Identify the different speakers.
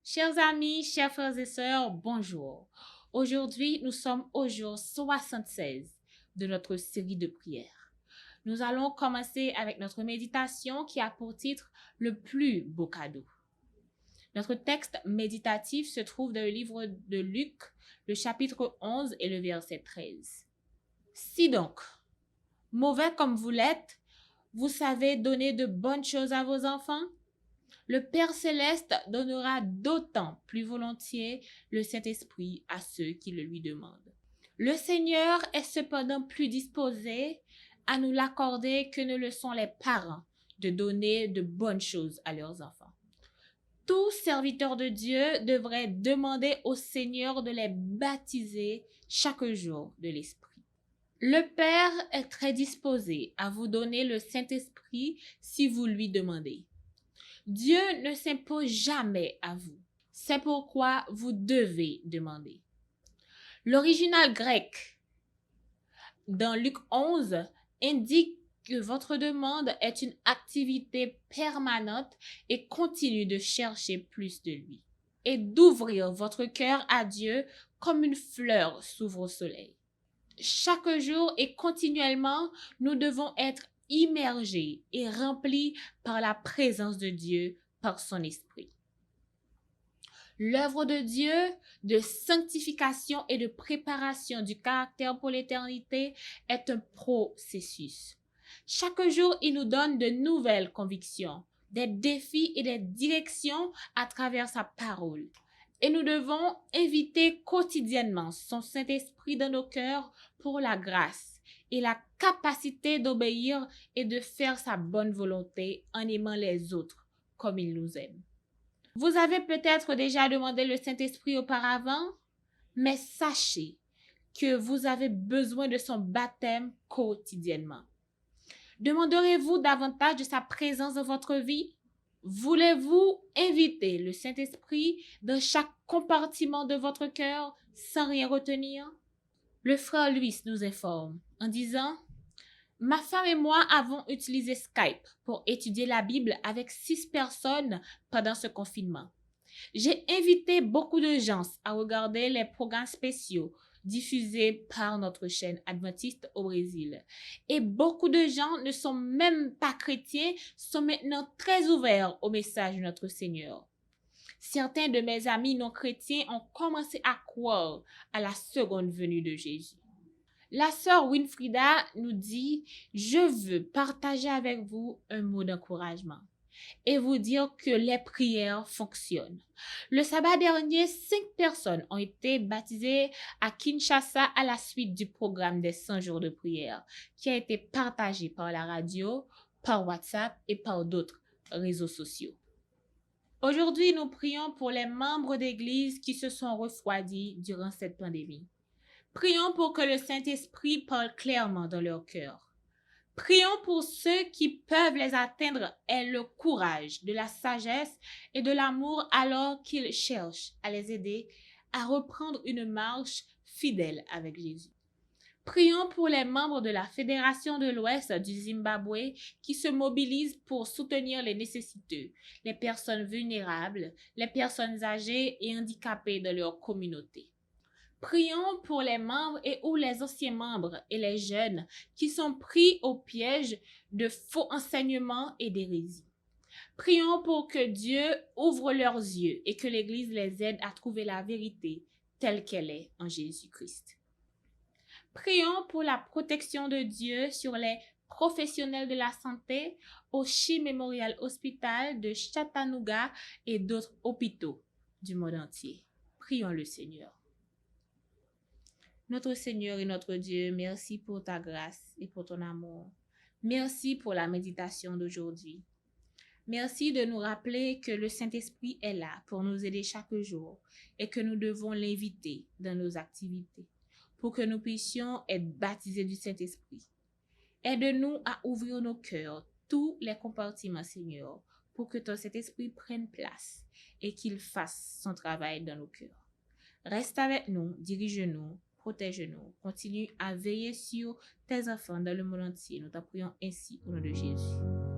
Speaker 1: Chers amis, chers frères et sœurs, bonjour. Aujourd'hui, nous sommes au jour 76 de notre série de prières. Nous allons commencer avec notre méditation qui a pour titre Le plus beau cadeau. Notre texte méditatif se trouve dans le livre de Luc, le chapitre 11 et le verset 13. Si donc, mauvais comme vous l'êtes, vous savez donner de bonnes choses à vos enfants, le Père céleste donnera d'autant plus volontiers le Saint-Esprit à ceux qui le lui demandent. Le Seigneur est cependant plus disposé à nous l'accorder que ne le sont les parents de donner de bonnes choses à leurs enfants. Tout serviteur de Dieu devrait demander au Seigneur de les baptiser chaque jour de l'Esprit. Le Père est très disposé à vous donner le Saint-Esprit si vous lui demandez. Dieu ne s'impose jamais à vous. C'est pourquoi vous devez demander. L'original grec dans Luc 11 indique que votre demande est une activité permanente et continue de chercher plus de lui et d'ouvrir votre cœur à Dieu comme une fleur s'ouvre au soleil. Chaque jour et continuellement, nous devons être immergés et remplis par la présence de Dieu, par son esprit. L'œuvre de Dieu de sanctification et de préparation du caractère pour l'éternité est un processus. Chaque jour, il nous donne de nouvelles convictions, des défis et des directions à travers sa parole. Et nous devons inviter quotidiennement son Saint-Esprit dans nos cœurs pour la grâce et la capacité d'obéir et de faire sa bonne volonté en aimant les autres comme il nous aime. Vous avez peut-être déjà demandé le Saint-Esprit auparavant, mais sachez que vous avez besoin de son baptême quotidiennement. Demanderez-vous davantage de sa présence dans votre vie? Voulez-vous inviter le Saint-Esprit dans chaque compartiment de votre cœur sans rien retenir? Le frère Louis nous informe en disant « Ma femme et moi avons utilisé Skype pour étudier la Bible avec 6 personnes pendant ce confinement. J'ai invité beaucoup de gens à regarder les programmes spéciaux diffusés par notre chaîne adventiste au Brésil. Et beaucoup de gens ne sont même pas chrétiens, sont maintenant très ouverts au message de notre Seigneur. Certains de mes amis non chrétiens ont commencé à croire à la seconde venue de Jésus. La sœur Winfrida nous dit « Je veux partager avec vous un mot d'encouragement et vous dire que les prières fonctionnent. Le sabbat dernier, 5 personnes ont été baptisées à Kinshasa à la suite du programme des 100 jours de prière qui a été partagé par la radio, par WhatsApp et par d'autres réseaux sociaux. Aujourd'hui, nous prions pour les membres d'Église qui se sont refroidis durant cette pandémie. Prions pour que le Saint-Esprit parle clairement dans leur cœur. Prions pour ceux qui peuvent les atteindre aient le courage, de la sagesse et de l'amour alors qu'ils cherchent à les aider à reprendre une marche fidèle avec Jésus. Prions pour les membres de la Fédération de l'Ouest du Zimbabwe qui se mobilisent pour soutenir les nécessiteux, les personnes vulnérables, les personnes âgées et handicapées de leur communauté. Prions pour les membres et ou les anciens membres et les jeunes qui sont pris au piège de faux enseignements et d'hérésie. Prions pour que Dieu ouvre leurs yeux et que l'Église les aide à trouver la vérité telle qu'elle est en Jésus-Christ. Prions pour la protection de Dieu sur les professionnels de la santé au Chi Memorial Hospital de Chattanooga et d'autres hôpitaux du monde entier. Prions le Seigneur. Notre Seigneur et notre Dieu, merci pour ta grâce et pour ton amour. Merci pour la méditation d'aujourd'hui. Merci de nous rappeler que le Saint-Esprit est là pour nous aider chaque jour et que nous devons l'inviter dans nos activités pour que nous puissions être baptisés du Saint-Esprit. Aide-nous à ouvrir nos cœurs, tous les compartiments, Seigneur, pour que ton Saint-Esprit prenne place et qu'il fasse son travail dans nos cœurs. Reste avec nous, dirige-nous, protège-nous, continue à veiller sur tes enfants dans le monde entier. Nous t'en prions ainsi au nom de Jésus.